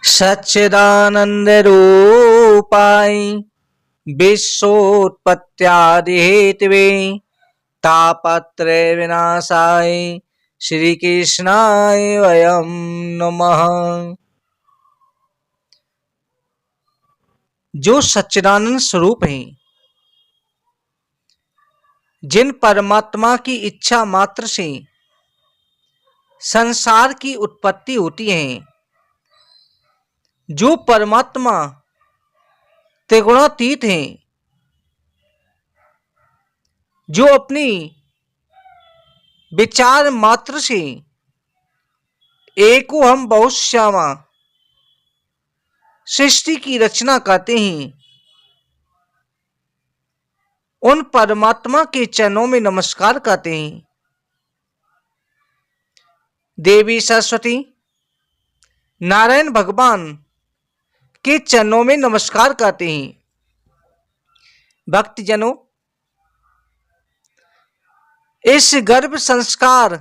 सच्चिदानंद रूपाय विश्वोत्पत्त्यादि Hathaway तापत्रय विनाशाय श्री कृष्णाय वयं नमः। जो सच्चिदानंद स्वरूप हैं, जिन परमात्मा की इच्छा मात्र से संसार की उत्पत्ति होती है, जो परमात्मा त्रिगुणातीत हैं, जो अपनी विचार मात्र से एको हम बहुश्यामा सृष्टि की रचना करते हैं, उन परमात्मा के चरणों में नमस्कार करते हैं। देवी सरस्वती नारायण भगवान के चरणों में नमस्कार करते हैं। भक्तजनों, इस गर्भ संस्कार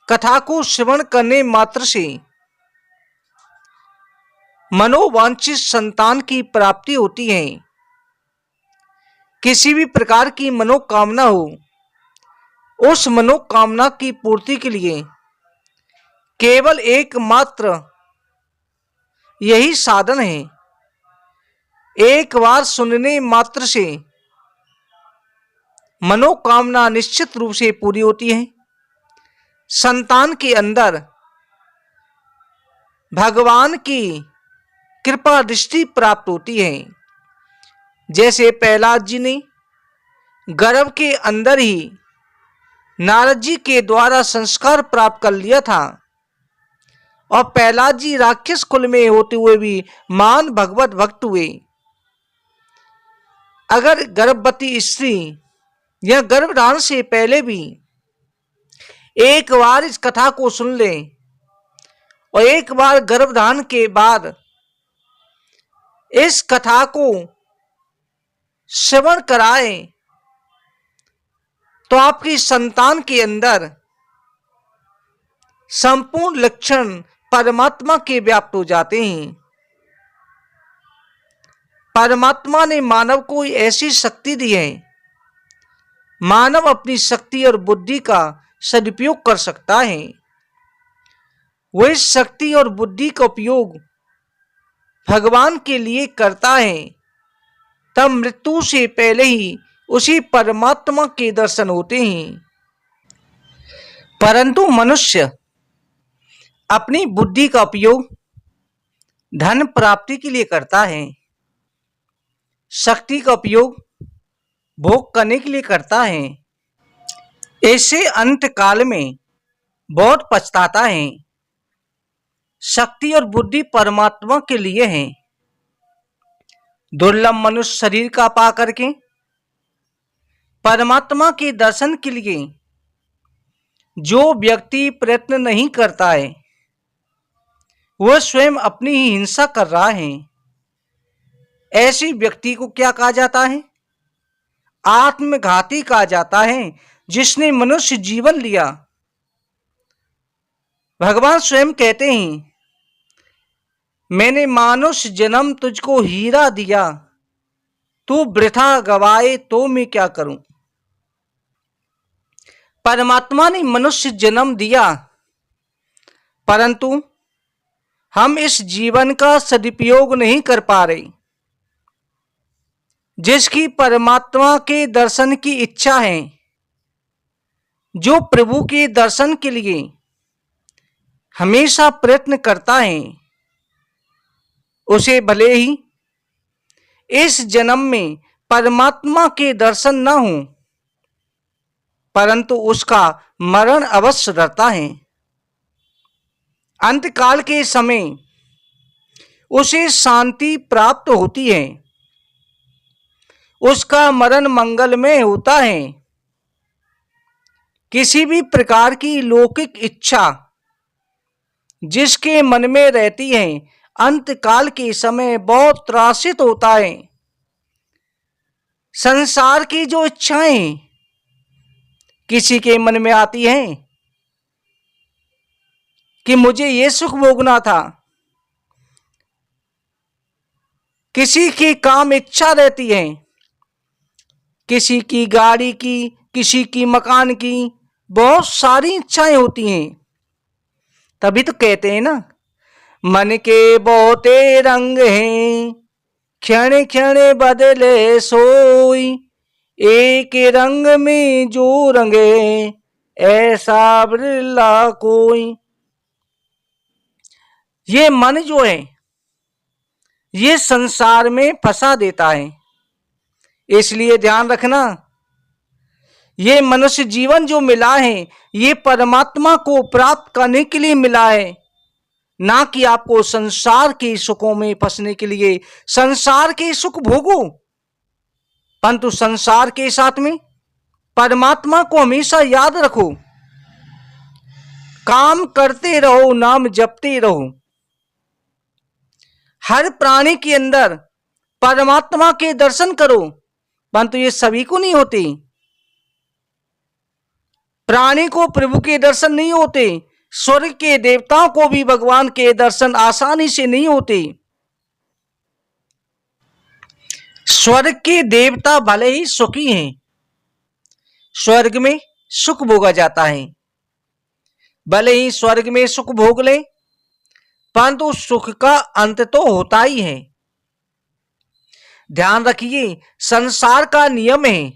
कथा को श्रवण करने मात्र से मनोवांछित संतान की प्राप्ति होती है। किसी भी प्रकार की मनोकामना हो, उस मनोकामना की पूर्ति के लिए केवल एकमात्र यही साधन है। एक बार सुनने मात्र से मनोकामना निश्चित रूप से पूरी होती है। संतान के अंदर भगवान की कृपा दृष्टि प्राप्त होती है। जैसे प्रहलाद जी ने गर्भ के अंदर ही नारद जी के द्वारा संस्कार प्राप्त कर लिया था, और प्रहलाद जी राक्षस कुल में होते हुए भी महान भगवत भक्त हुए। अगर गर्भवती स्त्री या गर्भधारण से पहले भी एक बार इस कथा को सुन ले और एक बार गर्भधारण के बाद इस कथा को श्रवण कराए, तो आपकी संतान के अंदर संपूर्ण लक्षण परमात्मा के व्याप्त हो जाते हैं। परमात्मा ने मानव को ऐसी शक्ति दी है, मानव अपनी शक्ति और बुद्धि का सदुपयोग कर सकता है। वह इस शक्ति और बुद्धि का उपयोग भगवान के लिए करता है, तब मृत्यु से पहले ही उसी परमात्मा के दर्शन होते हैं। परंतु मनुष्य अपनी बुद्धि का उपयोग धन प्राप्ति के लिए करता है, शक्ति का उपयोग भोग करने के लिए करता है। ऐसे अंत काल में बहुत पछताता है। शक्ति और बुद्धि परमात्मा के लिए है। दुर्लभ मनुष्य शरीर का पा करके परमात्मा के दर्शन के लिए जो व्यक्ति प्रयत्न नहीं करता है, वह स्वयं अपनी ही हिंसा कर रहा है। ऐसी व्यक्ति को क्या कहा जाता है? आत्मघाती कहा जाता है, जिसने मनुष्य जीवन लिया। भगवान स्वयं कहते हैं, मैंने मानुष जन्म तुझको हीरा दिया, तू वृथा गवाए तो मैं क्या करूं। परमात्मा ने मनुष्य जन्म दिया, परंतु हम इस जीवन का सदुपयोग नहीं कर पा रहे। जिसकी परमात्मा के दर्शन की इच्छा है, जो प्रभु के दर्शन के लिए हमेशा प्रयत्न करता है, उसे भले ही इस जन्म में परमात्मा के दर्शन न हो, परंतु उसका मरण अवश्य डरता है। अंतकाल के समय उसे शांति प्राप्त होती है, उसका मरण मंगलमय होता है। किसी भी प्रकार की लौकिक इच्छा जिसके मन में रहती है, अंतकाल के समय बहुत त्रासित होता है। संसार की जो इच्छाएं किसी के मन में आती हैं कि मुझे ये सुख भोगना था, किसी की काम इच्छा रहती है, किसी की गाड़ी की, किसी की मकान की, बहुत सारी इच्छाएं होती हैं। तभी तो कहते हैं ना, मन के बहुते रंग हैं, क्षण क्षण बदले सोई, एक रंग में जो रंगे ऐसा बिरला कोई। ये मन जो है ये संसार में फंसा देता है। इसलिए ध्यान रखना, ये मनुष्य जीवन जो मिला है ये परमात्मा को प्राप्त करने के लिए मिला है, ना कि आपको संसार के सुखों में फंसने के लिए। संसार के सुख भोगो, परंतु संसार के साथ में परमात्मा को हमेशा याद रखो। काम करते रहो, नाम जपते रहो। हर प्राणी के अंदर परमात्मा के दर्शन करो, परंतु ये सभी को नहीं होते। प्राणी को प्रभु के दर्शन नहीं होते, स्वर्ग के देवताओं को भी भगवान के दर्शन आसानी से नहीं होते। स्वर्ग के देवता भले ही सुखी हैं, स्वर्ग में सुख भोगा जाता है, भले ही स्वर्ग में सुख भोग ले, परंतु सुख का अंत तो होता ही है। ध्यान रखिए, संसार का नियम है,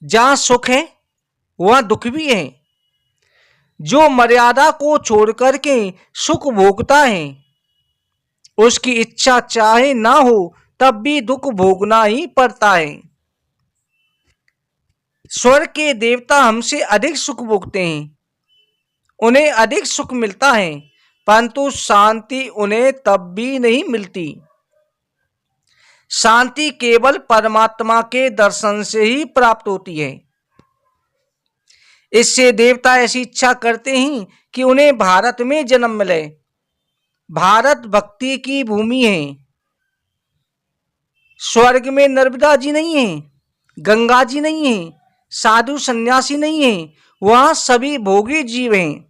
जहां सुख है वहां दुख भी है। जो मर्यादा को छोड़ करके सुख भोगता है उसकी इच्छा चाहे ना हो तब भी दुख भोगना ही पड़ता है। स्वर्ग के देवता हमसे अधिक सुख भोगते हैं, उन्हें अधिक सुख मिलता है, परंतु शांति उन्हें तब भी नहीं मिलती। शांति केवल परमात्मा के दर्शन से ही प्राप्त होती है। इससे देवता ऐसी इच्छा करते हैं कि उन्हें भारत में जन्म मिले। भारत भक्ति की भूमि है। स्वर्ग में नर्मदा जी नहीं है, गंगा जी नहीं है, साधु सन्यासी नहीं है, वहां सभी भोगी जीव हैं।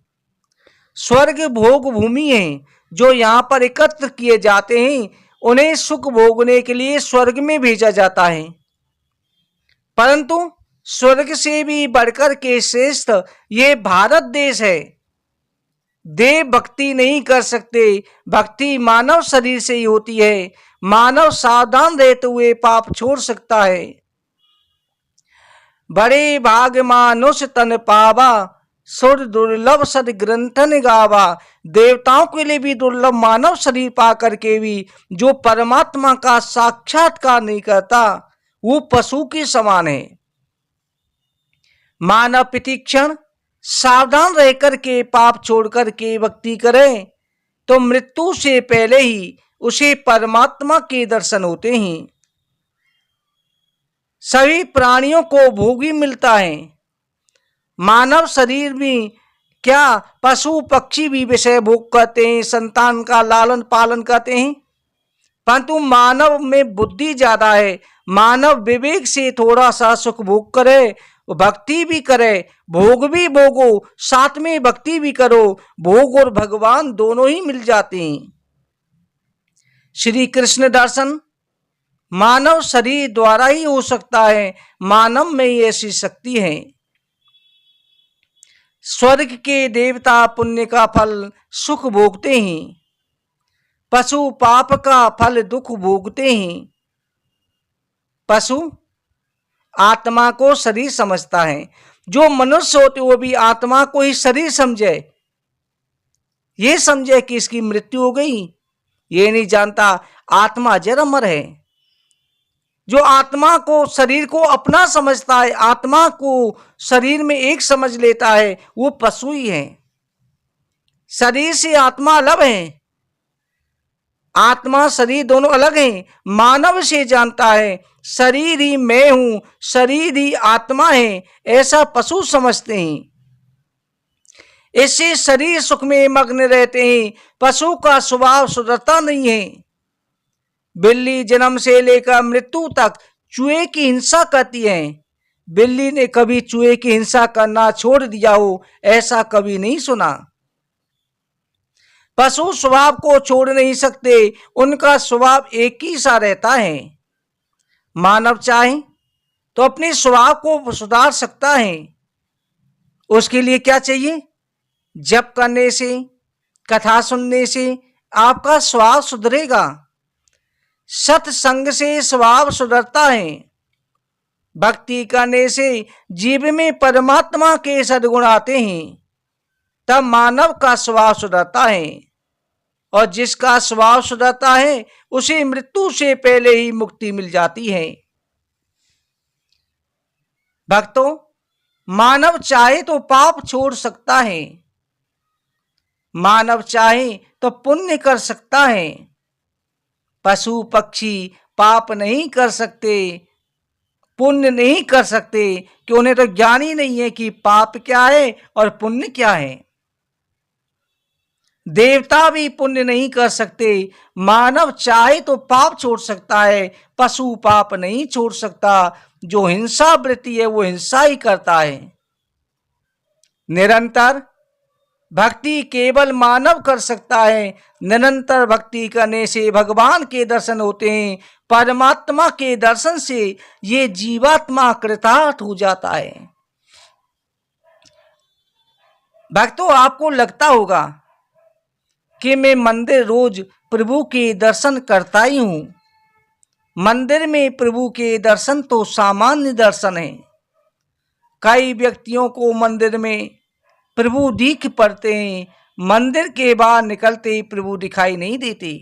स्वर्ग भोग भूमि है। जो यहाँ पर एकत्र किए जाते हैं उन्हें सुख भोगने के लिए स्वर्ग में भेजा जाता है, परंतु स्वर्ग से भी बढ़कर के श्रेष्ठ ये भारत देश है। देव भक्ति नहीं कर सकते, भक्ति मानव शरीर से ही होती है। मानव सावधान रहते हुए पाप छोड़ सकता है। बड़े भाग मानुष तन पावा, सुर दुर्लभ सद ग्रंथन गावा। देवताओं के लिए भी दुर्लभ मानव शरीर पा करके भी जो परमात्मा का साक्षात्कार नहीं करता वो पशु के समान है। मानव प्रतिक्षण सावधान रह करके पाप छोड़ करके भक्ति करे तो मृत्यु से पहले ही उसे परमात्मा के दर्शन होते हैं। सभी प्राणियों को भोगी मिलता है। मानव शरीर में क्या पशु पक्षी भी विषय भोग करते हैं, संतान का लालन पालन करते हैं, परंतु मानव में बुद्धि ज्यादा है। मानव विवेक से थोड़ा सा सुख भोग करे, भक्ति भी करे, भोग भी भोगो, साथ में भक्ति भी करो, भोग और भगवान दोनों ही मिल जाते हैं। श्री कृष्ण दर्शन मानव शरीर द्वारा ही हो सकता है। मानव में ही ऐसी शक्ति है। स्वर्ग के देवता पुण्य का फल सुख भोगते हैं, पशु पाप का फल दुख भोगते हैं। पशु आत्मा को शरीर समझता है, जो मनुष्य होते वो भी आत्मा को ही शरीर समझे। ये समझे कि इसकी मृत्यु हो गई, ये नहीं जानता आत्मा जड़ अमर है। जो आत्मा को शरीर को अपना समझता है, आत्मा को शरीर में एक समझ लेता है, वो पशु ही है। शरीर से आत्मा अलग है, आत्मा शरीर दोनों अलग हैं। मानव से जानता है शरीर ही मैं हूं, शरीर ही आत्मा है, ऐसा पशु समझते हैं। इससे शरीर सुख में मग्न रहते हैं। पशु का स्वभाव सुधरता नहीं है। बिल्ली जन्म से लेकर मृत्यु तक चूहे की हिंसा करती है। बिल्ली ने कभी चूहे की हिंसा करना छोड़ दिया हो ऐसा कभी नहीं सुना। पशु स्वभाव को छोड़ नहीं सकते, उनका स्वभाव एक ही सा रहता है। मानव चाहे तो अपने स्वभाव को सुधार सकता है। उसके लिए क्या चाहिए? जप करने से, कथा सुनने से आपका स्वभाव सुधरेगा। सत्संग से स्वभाव सुधरता है। भक्ति करने से जीव में परमात्मा के सद्गुण आते हैं, तब मानव का स्वभाव सुधरता है। और जिसका स्वभाव सुधरता है उसे मृत्यु से पहले ही मुक्ति मिल जाती है। भक्तों, मानव चाहे तो पाप छोड़ सकता है, मानव चाहे तो पुण्य कर सकता है। पशु पक्षी पाप नहीं कर सकते, पुण्य नहीं कर सकते, कि उन्हें तो ज्ञान ही नहीं है कि पाप क्या है और पुण्य क्या है। देवता भी पुण्य नहीं कर सकते। मानव चाहे तो पाप छोड़ सकता है, पशु पाप नहीं छोड़ सकता। जो हिंसा वृत्ति है वो हिंसा ही करता है। निरंतर भक्ति केवल मानव कर सकता है। निरंतर भक्ति करने से भगवान के दर्शन होते हैं। परमात्मा के दर्शन से ये जीवात्मा कृतार्थ हो जाता है। भक्तों, आपको लगता होगा कि मैं मंदिर रोज प्रभु के दर्शन करता ही हूं। मंदिर में प्रभु के दर्शन तो सामान्य दर्शन है। कई व्यक्तियों को मंदिर में प्रभु दिख पड़ते हैं, मंदिर के बाहर निकलते ही प्रभु दिखाई नहीं देते।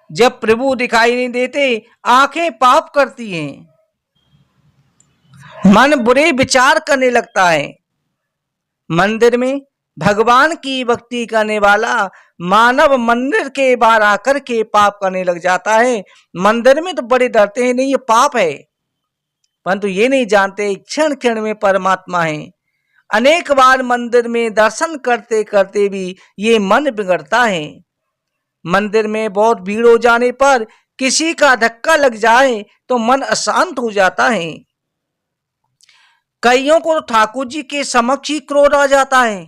जब प्रभु दिखाई नहीं देते, आंखें पाप करती हैं, मन बुरे विचार करने लगता है। मंदिर में भगवान की भक्ति करने वाला मानव मंदिर के बाहर आकर के पाप करने लग जाता है। मंदिर में तो बड़े डरते हैं, नहीं ये पाप है, परंतु ये नहीं जानते क्षण क्षण में परमात्मा है। अनेक बार मंदिर में दर्शन करते करते भी ये मन बिगड़ता है। मंदिर में बहुत भीड़ हो जाने पर किसी का धक्का लग जाए तो मन अशांत हो जाता है। कईयों को तो ठाकुर जी के समक्ष ही क्रोध आ जाता है।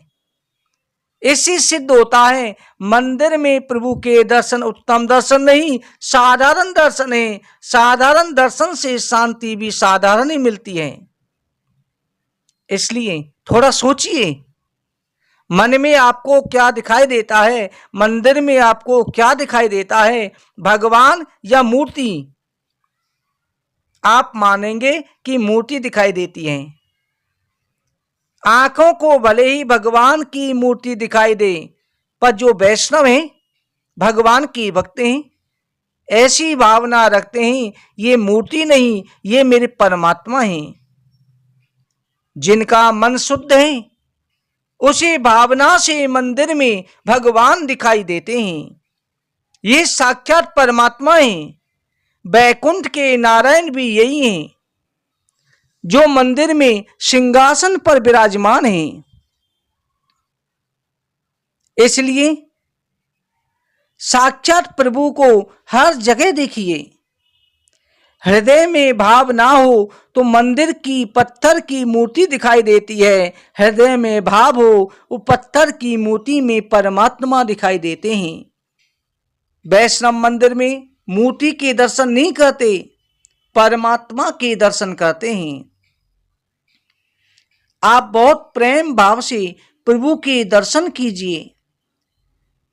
इससे सिद्ध होता है मंदिर में प्रभु के दर्शन उत्तम दर्शन नहीं, साधारण दर्शन है। साधारण दर्शन से शांति भी साधारण ही मिलती है। इसलिए थोड़ा सोचिए, मन में आपको क्या दिखाई देता है, मंदिर में आपको क्या दिखाई देता है, भगवान या मूर्ति? आप मानेंगे कि मूर्ति दिखाई देती है। आंखों को भले ही भगवान की मूर्ति दिखाई दे, पर जो वैष्णव हैं, भगवान की भक्त हैं, ऐसी भावना रखते हैं ये मूर्ति नहीं, ये मेरे परमात्मा हैं। जिनका मन शुद्ध है उसी भावना से मंदिर में भगवान दिखाई देते हैं। ये साक्षात परमात्मा हैं। बैकुंठ के नारायण भी यही हैं, जो मंदिर में सिंहासन पर विराजमान हैं। इसलिए साक्षात प्रभु को हर जगह देखिए। हृदय में भाव ना हो तो मंदिर की पत्थर की मूर्ति दिखाई देती है, हृदय में भाव हो वो पत्थर की मूर्ति में परमात्मा दिखाई देते हैं। वैष्णव मंदिर में मूर्ति के दर्शन नहीं करते, परमात्मा के दर्शन करते हैं। आप बहुत प्रेम भाव से प्रभु के दर्शन कीजिए,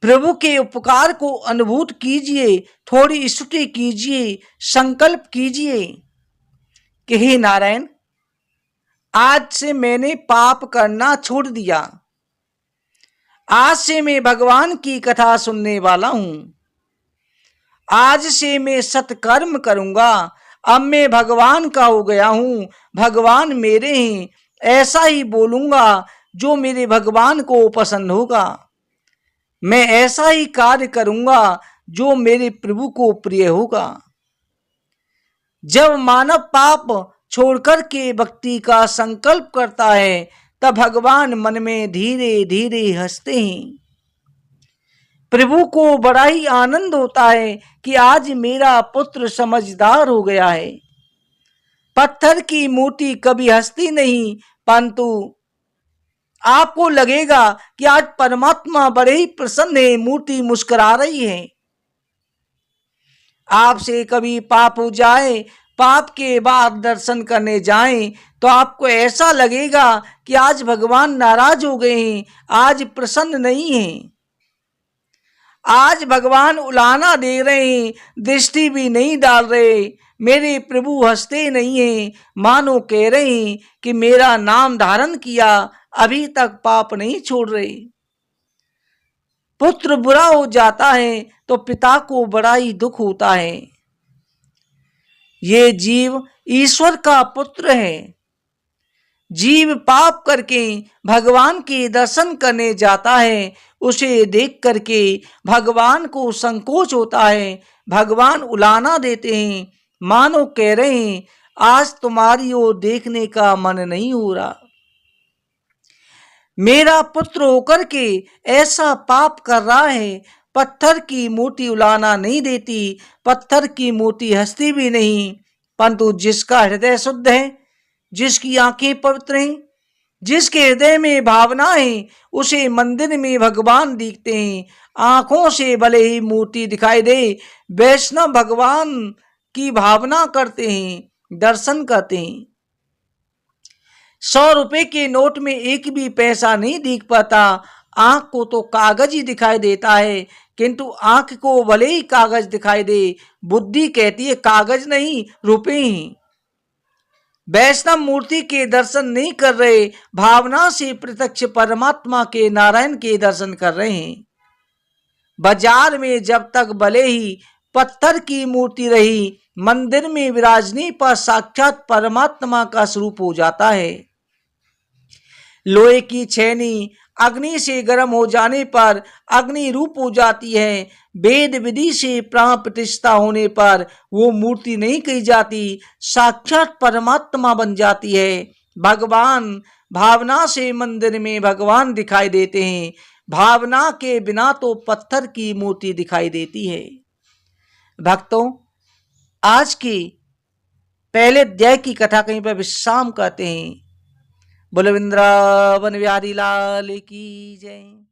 प्रभु के उपकार को अनुभूत कीजिए, थोड़ी स्तुति कीजिए, संकल्प कीजिए कि हे नारायण, आज से मैंने पाप करना छोड़ दिया। आज से मैं भगवान की कथा सुनने वाला हूं। आज से मैं सत्कर्म करूंगा। अब मैं भगवान का हो गया हूं, भगवान मेरे हैं। ऐसा ही बोलूंगा जो मेरे भगवान को पसंद होगा। मैं ऐसा ही कार्य करूंगा जो मेरे प्रभु को प्रिय होगा। जब मानव पाप छोड़कर के भक्ति का संकल्प करता है, तब भगवान मन में धीरे धीरे हंसते हैं। प्रभु को बड़ा ही आनंद होता है कि आज मेरा पुत्र समझदार हो गया है। पत्थर की मूर्ति कभी हंसती नहीं, परंतु आपको लगेगा कि आज परमात्मा बड़े ही प्रसन्न है, मूर्ति मुस्कुरा रही है। आपसे कभी पाप हो जाए, पाप के बाद दर्शन करने जाएं, तो आपको ऐसा लगेगा कि आज भगवान नाराज हो गए हैं, आज प्रसन्न नहीं हैं। आज भगवान उलाहना दे रहे हैं, दृष्टि भी नहीं डाल रहे, मेरे प्रभु हंसते नहीं हैं, मानो कह रहे हैं कि मेरा नाम धारण किया, अभी तक पाप नहीं छोड़ रहे। पुत्र बुरा हो जाता है तो पिता को बड़ा ही दुख होता है। ये जीव ईश्वर का पुत्र है। जीव पाप करके भगवान के दर्शन करने जाता है, उसे देख करके भगवान को संकोच होता है। भगवान उलाहना देते हैं, मानो कह रहे हैं आज तुम्हारी ओर देखने का मन नहीं हो रहा। मेरा पुत्र होकर के ऐसा पाप कर रहा है, पत्थर की मूर्ति उलाहना नहीं देती, पत्थर की मूर्ति हंसती भी नहीं, परंतु जिसका हृदय शुद्ध है, जिसकी आंखें पवित्र हैं, जिसके हृदय में भावना है, उसे मंदिर में भगवान दिखते हैं। आंखों से भले ही मूर्ति दिखाई दे, वैष्णव भगवान की भावना करते हैं, दर्शन करते हैं। 100 रुपए के नोट में एक भी पैसा नहीं दिख पाता। आंख को तो कागज ही दिखाई देता है, किंतु आंख को भले ही कागज दिखाई दे, बुद्धि कहती है कागज नहीं, रुपए ही। वैष्णव मूर्ति के दर्शन नहीं कर रहे, भावना से प्रत्यक्ष परमात्मा के नारायण के दर्शन कर रहे हैं। बाजार में जब तक भले ही पत्थर की मूर्ति रही, मंदिर में विराजने पर साक्षात परमात्मा का स्वरूप हो जाता है। लोहे की छेनी अग्नि से गर्म हो जाने पर अग्नि रूप हो जाती है। वेद विधि से प्राण प्रतिष्ठा होने पर वो मूर्ति नहीं कही जाती, साक्षात परमात्मा बन जाती है। भगवान भावना से मंदिर में भगवान दिखाई देते हैं, भावना के बिना तो पत्थर की मूर्ति दिखाई देती है। भक्तों, आज की पहले अध्याय की कथा कहीं पर विश्राम करते हैं। बोलो वृंदावन बिहारी लाल की जय।